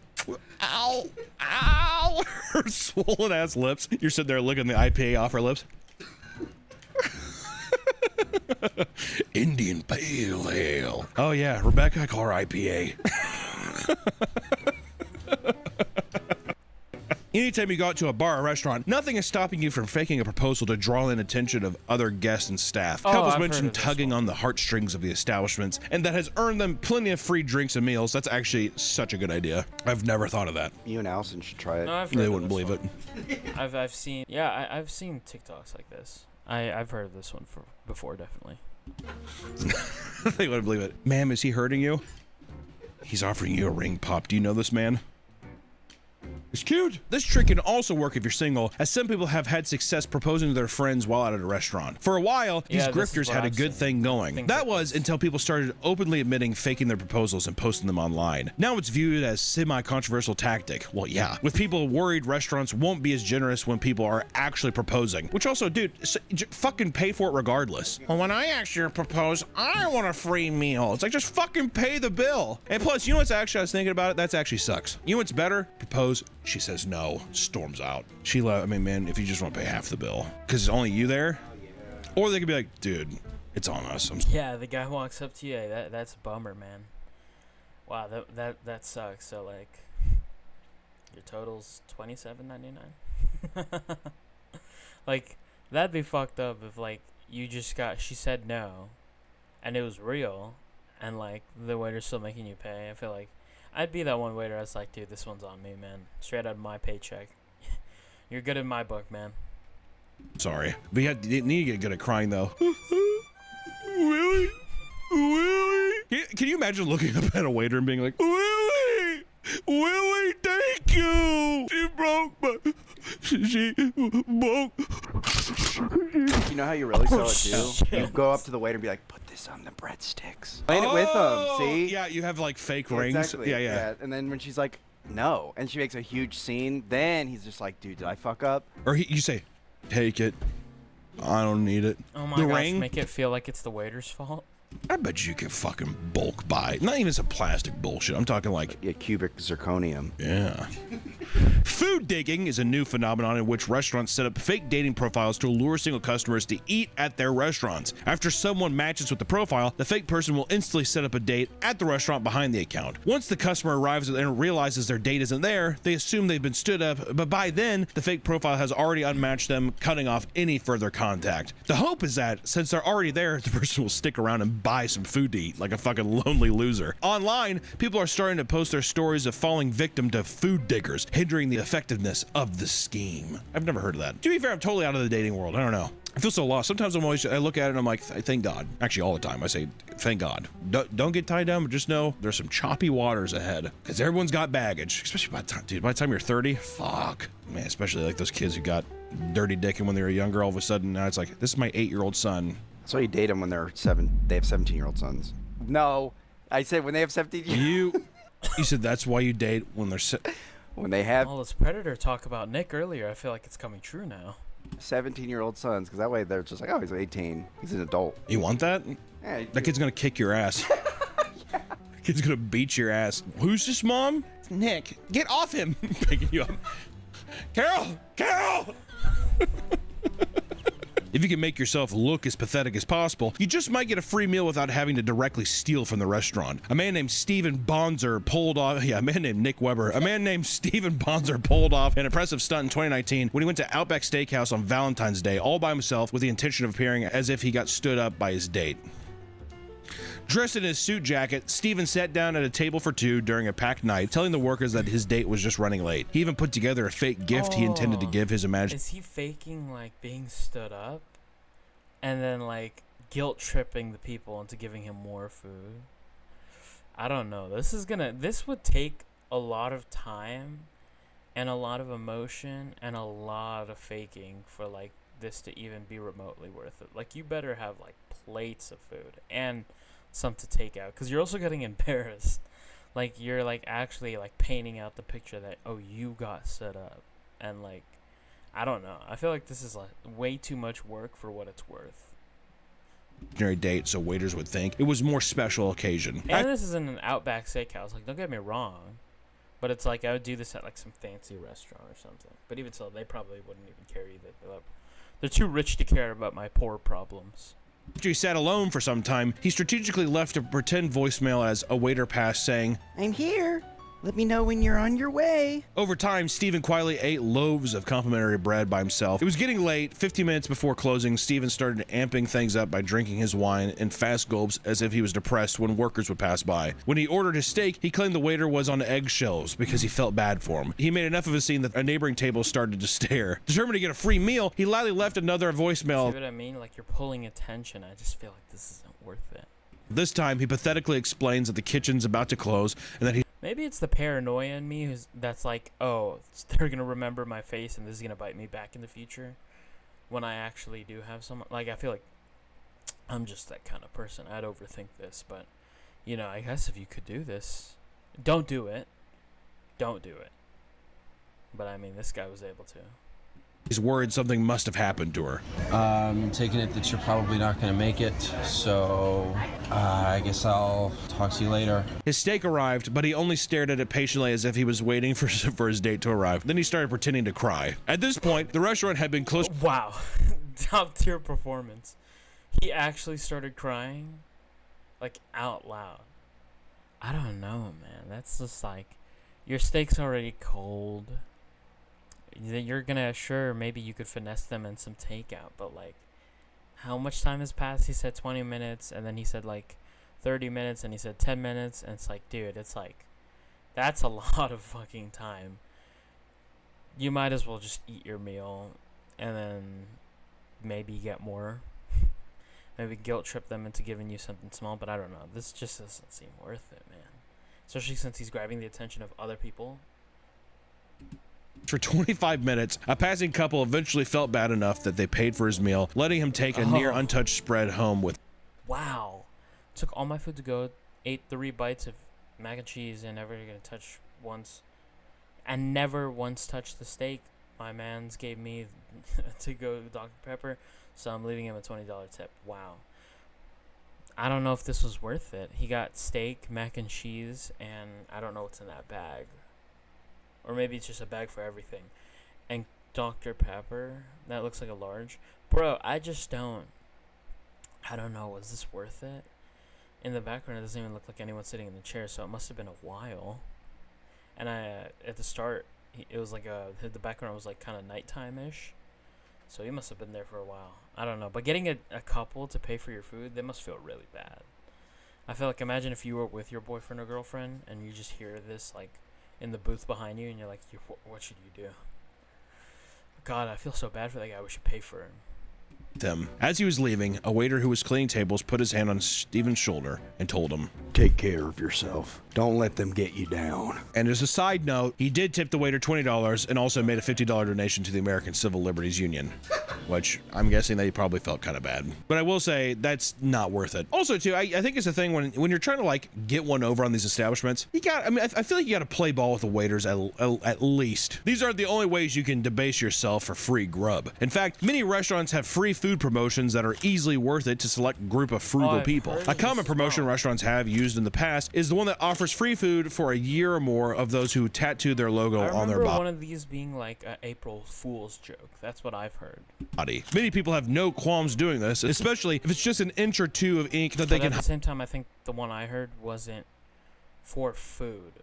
Speaker 2: ow, ow. Her swollen ass lips. You're sitting there licking the IPA off her lips. Indian Pale Ale. Oh yeah, Rebecca, I call her IPA. Anytime you go out to a bar or restaurant, nothing is stopping you from faking a proposal to draw in attention of other guests and staff. Couples mention tugging on the heartstrings of the establishments, and that has earned them plenty of free drinks and meals. That's actually such a good idea. I've never thought of that.
Speaker 3: You and Allison should try it.
Speaker 1: No,
Speaker 2: they wouldn't believe it.
Speaker 1: I've seen TikToks like this. I've heard of this one before, definitely.
Speaker 2: They wouldn't believe it. Ma'am, is he hurting you? He's offering you a ring pop. Do you know this man? It's cute. This trick can also work if you're single, as some people have had success proposing to their friends while out at a restaurant. For a while, these grifters had a good thing going. That was until people started openly admitting faking their proposals and posting them online. Now it's viewed as semi-controversial tactic. Well, yeah, with people worried restaurants won't be as generous when people are actually proposing. Which also, dude, fucking pay for it regardless. Well, when I actually propose, I want a free meal. It's like, just fucking pay the bill. And plus, you know what's actually, I was thinking about it, that's actually sucks. You know what's better? Propose. She says no, storms out. I mean, man, if you just want to pay half the bill, because it's only you there, or they could be like, dude, it's on us.
Speaker 1: Yeah, the guy walks up to you. Hey, that's a bummer, man. Wow, that sucks. So like, your total's $27.99. Like, that'd be fucked up if like she said no, and it was real, and like the waiter's still making you pay. I feel like I'd be that one waiter. I was like, dude, this one's on me, man. Straight out of my paycheck. You're good in my book, man.
Speaker 2: Sorry. But you need to get good at crying, though. Willie? Willie? Can you imagine looking up at a waiter and being like, Willie? Willie, thank you. She broke my... She broke...
Speaker 3: You know how you really sell it too? You go up to the waiter and be like, put this on the breadsticks. Playing it with them, see?
Speaker 2: Yeah, you have like fake rings.
Speaker 3: Exactly.
Speaker 2: Yeah.
Speaker 3: And then when she's like, no, and she makes a huge scene, then he's just like, dude, did I fuck up?
Speaker 2: Or you say, take it. I don't need it.
Speaker 1: Oh my
Speaker 2: the
Speaker 1: gosh,
Speaker 2: ring?
Speaker 1: make it feel like it's the waiter's fault.
Speaker 2: I bet you can fucking bulk buy. Not even some plastic bullshit. I'm talking like...
Speaker 3: Yeah, cubic zirconium.
Speaker 2: Yeah. Food digging is a new phenomenon in which restaurants set up fake dating profiles to lure single customers to eat at their restaurants. After someone matches with the profile, the fake person will instantly set up a date at the restaurant behind the account. Once the customer arrives and realizes their date isn't there, they assume they've been stood up, but by then, the fake profile has already unmatched them, cutting off any further contact. The hope is that, since they're already there, the person will stick around and buy some food to eat like a fucking lonely loser. Online, people are starting to post their stories of falling victim to food diggers, hindering the effectiveness of the scheme. I've never heard of that. To be fair, I'm totally out of the dating world. I don't know. I feel so lost. Sometimes I look at it and I'm like, thank God. Actually, all the time I say, thank God. Don't get tied down, but just know there's some choppy waters ahead. Because everyone's got baggage, especially by the time you're 30. Fuck. Man, especially like those kids who got dirty dicking when they were younger. All of a sudden, now it's like, this is my 8-year-old son.
Speaker 3: That's why you date them when they're 7. They have 17-year-old sons. No, I said when they have 17.
Speaker 2: You said that's why you date when they're
Speaker 3: when they have
Speaker 1: All this Predator talk about Nick earlier, I feel like it's coming true now.
Speaker 3: 17-year-old sons, because that way they're just like, oh, he's 18. He's an adult.
Speaker 2: You want that?
Speaker 3: Yeah,
Speaker 2: That kid's gonna kick your ass. Yeah. Kid's gonna beat your ass. Who's this, Mom? It's Nick. Get off him. Picking you up. Carol! If you can make yourself look as pathetic as possible, you just might get a free meal without having to directly steal from the restaurant. A man named Steven Bonzer pulled off, a man named Nick Weber, a man named Steven Bonzer pulled off an impressive stunt in 2019 when he went to Outback Steakhouse on Valentine's Day all by himself with the intention of appearing as if he got stood up by his date. Dressed in his suit jacket, Steven sat down at a table for two during a packed night, telling the workers that his date was just running late. He even put together a fake gift he intended to give his imaginary...
Speaker 1: Is he faking, like, being stood up? And then, like, guilt-tripping the people into giving him more food? I don't know. This would take a lot of time and a lot of emotion and a lot of faking for, like, this to even be remotely worth it. Like, you better have, like, plates of food and some to take out, because you're also getting embarrassed. Like, you're like actually like painting out the picture that, oh, you got set up, and like, I don't know, I feel like this is like way too much work for what it's worth.
Speaker 2: Date, so waiters would think it was a more special occasion.
Speaker 1: And this is in an Outback Steakhouse, like, don't get me wrong, but it's like I would do this at like some fancy restaurant or something, but even so, they probably wouldn't even carry that. They're too rich to care about my poor problems.
Speaker 2: After he sat alone for some time, he strategically left a pretend voicemail as a waiter passed, saying,
Speaker 3: I'm here. Let me know when you're on your way.
Speaker 2: Over time, Steven quietly ate loaves of complimentary bread by himself. It was getting late. 15 minutes before closing, Steven started amping things up by drinking his wine in fast gulps as if he was depressed when workers would pass by. When he ordered his steak, he claimed the waiter was on eggshells because he felt bad for him. He made enough of a scene that a neighboring table started to stare. Determined to get a free meal, he loudly left another voicemail.
Speaker 1: See what I mean? Like, you're pulling attention. I just feel like this isn't worth it.
Speaker 2: This time, he pathetically explains that the kitchen's about to close and that he...
Speaker 1: Maybe it's the paranoia in me that's like, oh, they're going to remember my face and this is going to bite me back in the future when I actually do have someone. Like, I feel like I'm just that kind of person. I'd overthink this, but, you know, I guess if you could do this, don't do it. Don't do it. But, I mean, this guy was able to.
Speaker 2: He's worried something must have happened to her.
Speaker 7: I'm taking it that you're probably not going to make it, so I guess I'll talk to you later.
Speaker 2: His steak arrived, but he only stared at it patiently as if he was waiting for his date to arrive. Then he started pretending to cry. At this point, the restaurant had been closed.
Speaker 1: Wow. Top tier performance. He actually started crying, like, out loud. I don't know, man. That's just like, your steak's already cold. You're gonna, sure, maybe you could finesse them in some takeout, but like, how much time has passed? He said 20 minutes, and then he said like 30 minutes, and he said 10 minutes, and it's like, dude, it's like, that's a lot of fucking time. You might as well just eat your meal and then maybe get more. Maybe guilt trip them into giving you something small, but I don't know. This just doesn't seem worth it, man. Especially since he's grabbing the attention of other people.
Speaker 2: For 25 minutes, a passing couple eventually felt bad enough that they paid for his meal, letting him take a near untouched spread home with.
Speaker 1: Wow. Took all my food to go, ate 3 bites of mac and cheese, and never gonna touch once. And never once touched the steak my mans gave me to go Dr. Pepper, so I'm leaving him a $20 tip. Wow. I don't know if this was worth it. He got steak, mac and cheese, and I don't know what's in that bag. Or maybe it's just a bag for everything. And Dr. Pepper, that looks like a large. Bro, I don't know, was this worth it? In the background, it doesn't even look like anyone sitting in the chair, so it must have been a while. And at the start, it was like the background was like kind of nighttime-ish. So he must have been there for a while. I don't know. But getting a couple to pay for your food, they must feel really bad. I feel like, imagine if you were with your boyfriend or girlfriend and you just hear this like in the booth behind you and you're like, what should you do? God, I feel so bad for that guy. We should pay for him.
Speaker 2: Them. As he was leaving, a waiter who was cleaning tables put his hand on Steven's shoulder and told him,
Speaker 4: Take care of yourself. Don't let them get you down.
Speaker 2: and as a side note, he did tip the waiter $20 and also made a $50 donation to the American Civil Liberties Union, which I'm guessing that he probably felt kind of bad. But I will say that's not worth it. Also, too, I think it's a thing when you're trying to like get one over on these establishments, I feel like you got to play ball with the waiters at least. These aren't the only ways you can debase yourself for free grub. In fact, many restaurants have free food promotions that are easily worth it to select group of frugal people. A common promotion restaurants have used in the past is the one that offers free food for a year or more of those who tattoo their logo on their
Speaker 1: I remember
Speaker 2: body.
Speaker 1: one of these being like an April Fool's joke. That's what I've heard.
Speaker 2: Many people have no qualms doing this, especially if it's just an inch or two of ink that they
Speaker 1: But
Speaker 2: can.
Speaker 1: at the same time, I think the one I heard wasn't for food.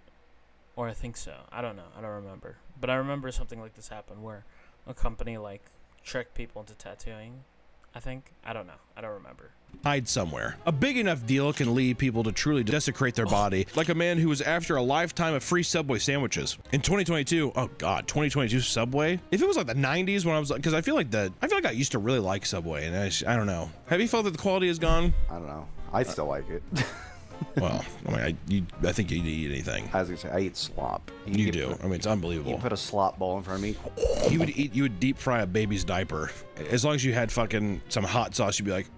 Speaker 1: Or I think so. I don't know. I don't remember. But I remember something like this happened where a company like tricked people into tattooing. I think. I don't know. I don't remember.
Speaker 2: Hide somewhere. A big enough deal can lead people to truly desecrate their body, like a man who was after a lifetime of free Subway sandwiches. In 2022, oh god, 2022 Subway? If it was like the 90s when I was, because I feel like I used to really like Subway, and I don't know. Have you felt that the quality is gone?
Speaker 3: I don't know. I still like it.
Speaker 2: Well, I I think you'd eat anything.
Speaker 3: I was gonna say I eat slop.
Speaker 2: You do. I mean, it's unbelievable.
Speaker 3: You put a slop bowl in front of me.
Speaker 2: You would deep fry a baby's diaper. As long as you had fucking some hot sauce, you'd be like,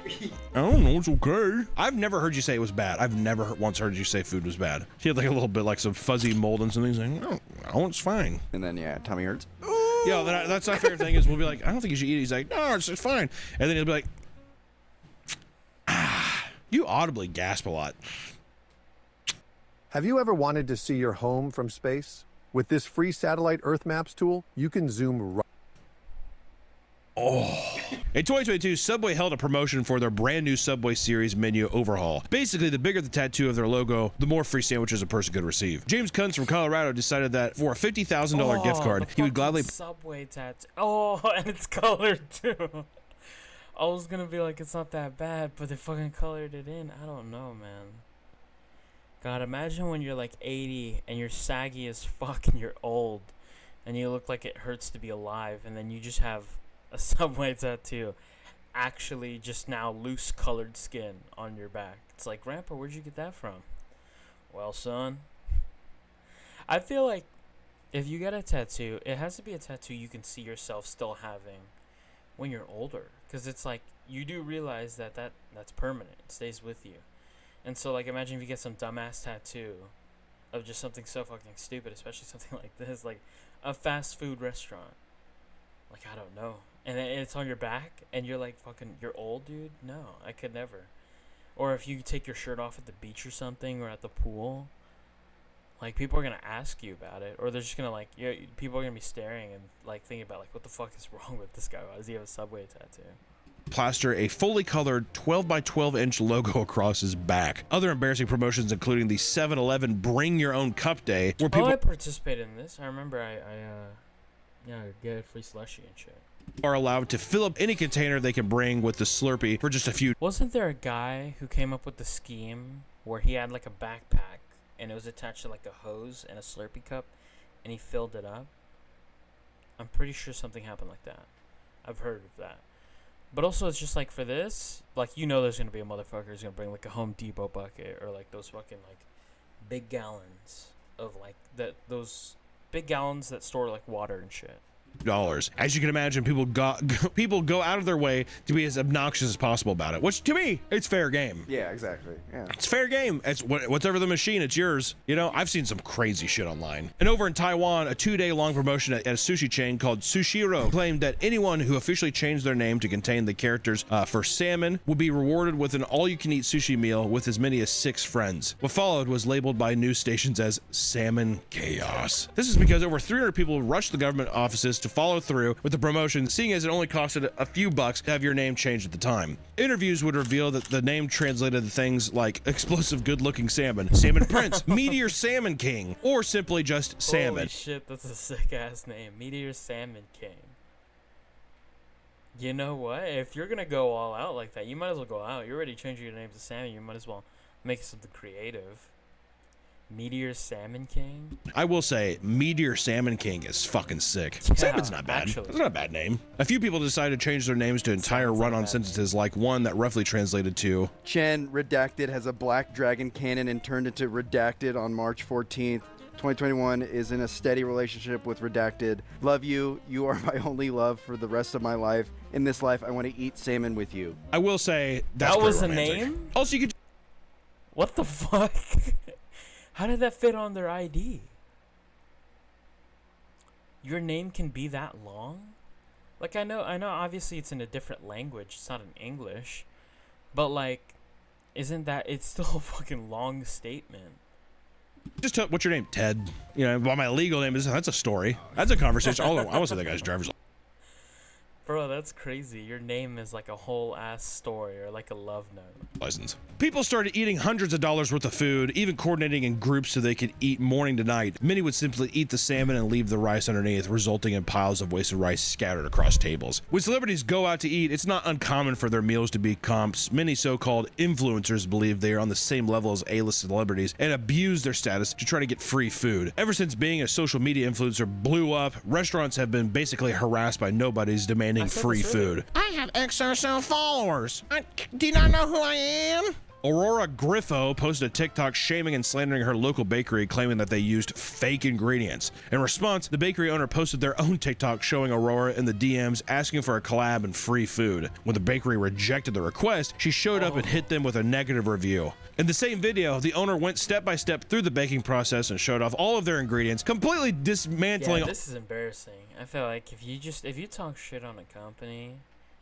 Speaker 2: I don't know, it's okay. I've never heard you say it was bad. I've never once heard you say food was bad. She had like a little bit like some fuzzy mold and something. He's like, oh, it's fine.
Speaker 3: And then yeah, tummy hurts.
Speaker 2: Yeah, that's our favorite thing is we'll be like, I don't think you should eat it. He's like, no, it's fine. And then he'll be like, you audibly gasp a lot.
Speaker 8: Have you ever wanted to see your home from space? With this free satellite Earth Maps tool, you can zoom right.
Speaker 2: In 2022, Subway held a promotion for their brand new Subway series menu overhaul. Basically, the bigger the tattoo of their logo, the more free sandwiches a person could receive. James Kunz from Colorado decided that for a $50,000 gift card, he would gladly.
Speaker 1: Subway tattoo. Oh, and it's colored too. I was gonna be like, it's not that bad, but they fucking colored it in. I don't know, man. God, imagine when you're like 80 and you're saggy as fuck and you're old and you look like it hurts to be alive, and then you just have a Subway tattoo, actually just now loose colored skin on your back. It's like, Grandpa, where'd you get that from? Well, son, I feel like if you get a tattoo, it has to be a tattoo you can see yourself still having when you're older, because it's like you do realize that's permanent. It stays with you. And so like imagine if you get some dumbass tattoo of just something so fucking stupid, especially something like this, like a fast food restaurant. Like, I don't know. And it's on your back and you're like fucking, you're old, dude. No, I could never. Or if you take your shirt off at the beach or something, or at the pool, like people are gonna ask you about it, or they're just gonna like, people are gonna be staring and like thinking about like, what the fuck is wrong with this guy? Why does he have a Subway tattoo?
Speaker 2: Plaster a fully colored 12 by 12 inch logo across his back. Other embarrassing promotions including the 7-Eleven Bring Your Own Cup Day, where people
Speaker 1: I participated in this. I remember I get a free slushie and shit.
Speaker 2: Are allowed to fill up any container they can bring with the Slurpee for just a few.
Speaker 1: Wasn't there a guy who came up with the scheme where he had like a backpack and it was attached to like a hose and a Slurpee cup and he filled it up? I'm pretty sure something happened like that. I've heard of that. But also, it's just like for this, like, there's gonna be a motherfucker who's gonna bring like a Home Depot bucket or like those fucking like big gallons of like those big gallons that store like water and shit.
Speaker 2: As you can imagine, people go out of their way to be as obnoxious as possible about it, which to me, it's fair game.
Speaker 3: Yeah, exactly. Yeah.
Speaker 2: It's fair game. It's whatever the machine, it's yours. I've seen some crazy shit online. And over in Taiwan, a 2-day long promotion at a sushi chain called Sushiro claimed that anyone who officially changed their name to contain the characters for salmon would be rewarded with an all-you-can-eat sushi meal with as many as 6 friends. What followed was labeled by news stations as salmon chaos. This is because over 300 people rushed the government offices to follow through with the promotion, seeing as it only costed a few bucks to have your name changed at the time. Interviews would reveal that the name translated to things like explosive good-looking salmon, salmon prince, meteor salmon king, or simply just salmon.
Speaker 1: Holy shit, that's a sick-ass name. Meteor Salmon King. You know what? If you're gonna go all out like that, you might as well go out. You're already changing your name to Salmon. You might as well make something creative. Meteor Salmon King?
Speaker 2: I will say, Meteor Salmon King is fucking sick.
Speaker 1: Yeah,
Speaker 2: Salmon's not bad.
Speaker 1: actually.
Speaker 2: It's not a bad name. A few people decided to change their names to entire
Speaker 1: Sounds like a
Speaker 2: run-on
Speaker 1: bad
Speaker 2: sentences, like one that roughly translated to,
Speaker 3: Chen Redacted has a black dragon cannon and turned into Redacted on March 14th. 2021 is in a steady relationship with Redacted. Love you. You are my only love for the rest of my life. In this life, I want to eat salmon with you.
Speaker 2: I will say, that's
Speaker 1: That was a
Speaker 2: pretty romantic.
Speaker 1: name?
Speaker 2: Also, you could
Speaker 1: What the fuck? How did that fit on their ID? Your name can be that long? Like, I know obviously it's in a different language. It's not in English. But, like, it's still a fucking long statement.
Speaker 2: just tell what's your name, Ted. What my legal name is. That's a story. That's a conversation. I want to say that guy's driver's
Speaker 1: Bro, that's crazy. Your name is like a whole ass story or like a love note.
Speaker 2: license. People started eating hundreds of dollars worth of food, even coordinating in groups so they could eat morning to night. Many would simply eat the salmon and leave the rice underneath, resulting in piles of wasted rice scattered across tables. When celebrities go out to eat, it's not uncommon for their meals to be comps. Many so-called influencers believe they are on the same level as A-list celebrities and abuse their status to try to get free food. Ever since being a social media influencer blew up, restaurants have been basically harassed by nobodies demanding free food. I have XRSL followers. Do you not know who I am? Aurora Griffo posted a TikTok shaming and slandering her local bakery, claiming that they used fake ingredients. In response, the bakery owner posted their own TikTok showing Aurora in the DMs asking for a collab and free food. When the bakery rejected the request, she showed up and hit them with a negative review. In the same video, the owner went step by step through the baking process and showed off all of their ingredients, completely dismantling.
Speaker 1: Yeah, this is embarrassing. I feel like if you talk shit on a company,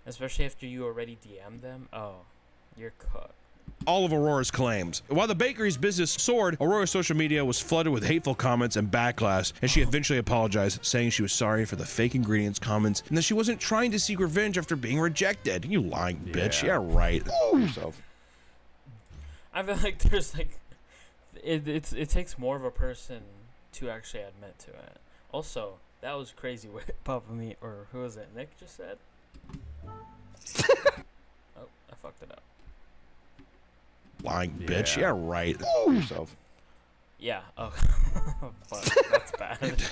Speaker 1: especially after you already DM'd them, you're cooked.
Speaker 2: All of Aurora's claims. While the bakery's business soared, Aurora's social media was flooded with hateful comments and backlash, and she eventually apologized, saying she was sorry for the fake ingredients comments and that she wasn't trying to seek revenge after being rejected. You lying bitch. Yeah, right.
Speaker 3: Yourself.
Speaker 1: I feel like there's like, it takes more of a person to actually admit to it. Also, that was crazy what Papa Me, or who was it, Nick just said? Oh, I fucked it up.
Speaker 2: Lying bitch. Yeah, right.
Speaker 3: Yourself.
Speaker 1: Yeah. Oh, fuck. That's bad.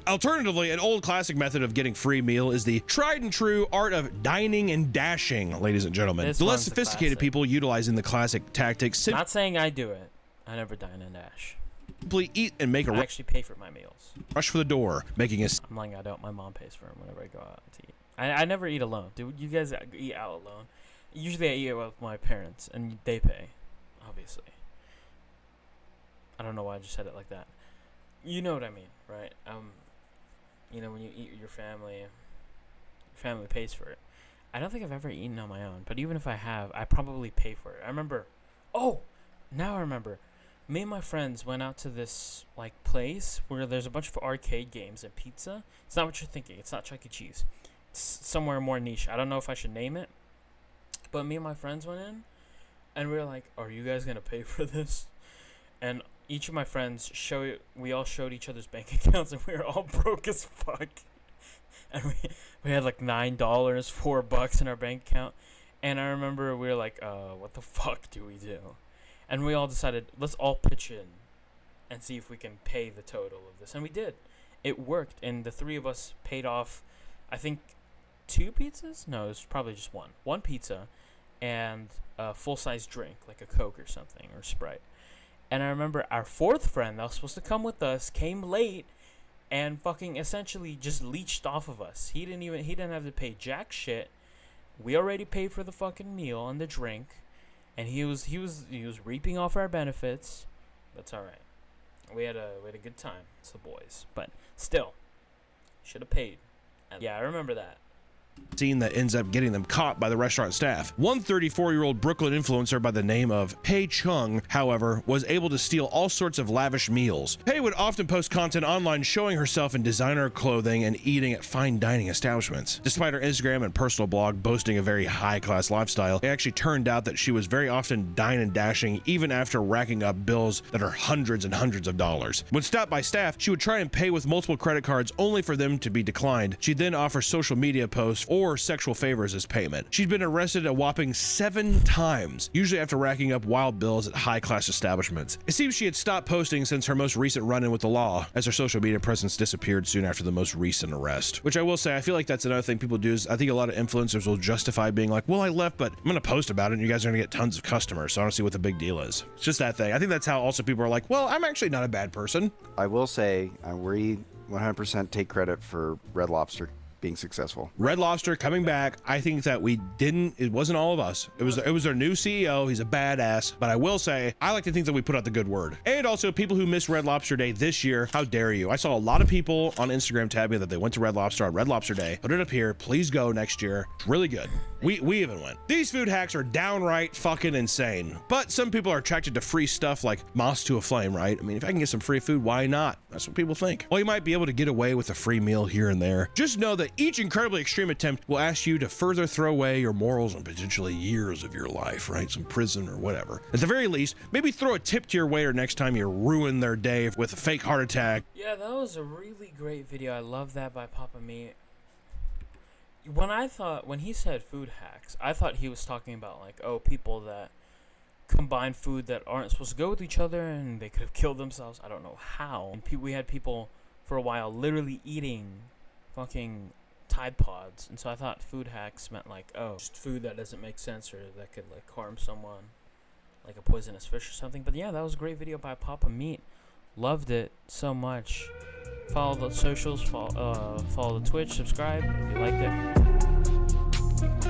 Speaker 2: Alternatively, an old classic method of getting free meal is the tried and true art of dining and dashing, ladies and gentlemen.
Speaker 1: This
Speaker 2: The less
Speaker 1: one's a
Speaker 2: sophisticated
Speaker 1: classic.
Speaker 2: people utilizing the classic tactics
Speaker 1: Not saying I do it. I never dine and dash.
Speaker 2: simply eat and make a
Speaker 1: I actually pay for my meals.
Speaker 2: rush for the door, making a
Speaker 1: I'm lying, I don't. My mom pays for them whenever I go out to eat. I never eat alone. Dude, you guys eat out alone. Usually I eat with my parents, and they pay, obviously. I don't know why I just said it like that. You know what I mean, right? When you eat with your family pays for it. I don't think I've ever eaten on my own, but even if I have, I probably pay for it. I remember, now I remember. Me and my friends went out to this like place where there's a bunch of arcade games and pizza. It's not what you're thinking. It's not Chuck E. Cheese. It's somewhere more niche. I don't know if I should name it. But me and my friends went in, and we were like, "Are you guys gonna pay for this?" And each of my friends we all showed each other's bank accounts, and we were all broke as fuck. And we had like $9, $4 in our bank account. And I remember we were like, what the fuck do we do? And we all decided, let's all pitch in and see if we can pay the total of this. And we did. It worked, and the three of us paid off. I think 2 pizzas? No, it was probably just one. One pizza and a full-size drink, like a Coke or something, or Sprite. And I remember our 4th friend that was supposed to come with us came late and fucking essentially just leached off of us. He didn't have to pay jack shit. We already paid for the fucking meal and the drink, and he was reaping off our benefits. That's all right. We had a good time. It's the boys, but still, should have paid. Yeah, I remember that.
Speaker 2: Scene that ends up getting them caught by the restaurant staff. One 34-year-old Brooklyn influencer by the name of Pei Chung, however, was able to steal all sorts of lavish meals. Pei would often post content online showing herself in designer clothing and eating at fine dining establishments. Despite her Instagram and personal blog boasting a very high-class lifestyle, it actually turned out that she was very often dine and dashing even after racking up bills that are hundreds and hundreds of dollars. When stopped by staff, she would try and pay with multiple credit cards only for them to be declined. She'd then offer social media posts or sexual favors as payment. She'd been arrested a whopping 7 times, usually after racking up wild bills at high-class establishments. It seems she had stopped posting since her most recent run-in with the law, as her social media presence disappeared soon after the most recent arrest. Which I will say, I feel like that's another thing people do is I think a lot of influencers will justify being like, well, I left, but I'm gonna post about it and you guys are gonna get tons of customers, so I don't see what the big deal is. It's just that thing. I think that's how also people are like, well, I'm actually not a bad person.
Speaker 3: I will say, we 100% take credit for Red Lobster being successful.
Speaker 2: Red Lobster coming back. I think that it wasn't all of us. It was their new CEO. He's a badass. But I will say, I like to think that we put out the good word. And also people who missed Red Lobster Day this year, how dare you? I saw a lot of people on Instagram tag me that they went to Red Lobster on Red Lobster Day. Put it up here. Please go next year. It's really good. We even went. These food hacks are downright fucking insane. But some people are attracted to free stuff like moss to a flame, right? I mean, if I can get some free food, why not? That's what people think. Well, you might be able to get away with a free meal here and there. Just know that each incredibly extreme attempt will ask you to further throw away your morals and potentially years of your life, right? Some prison or whatever. At the very least, maybe throw a tip to your waiter next time you ruin their day with a fake heart attack.
Speaker 1: Yeah, that was a really great video. I love that by Papa Meat. When he said food hacks, I thought he was talking about like, oh, people that combine food that aren't supposed to go with each other and they could have killed themselves. I don't know how. And we had people for a while literally eating fucking Tide Pods, and so I thought food hacks meant like, oh, just food that doesn't make sense or that could like harm someone, like a poisonous fish or something. But yeah, that was a great video by Papa Meat. Loved it so much. Follow the socials, follow the Twitch, subscribe if you liked it.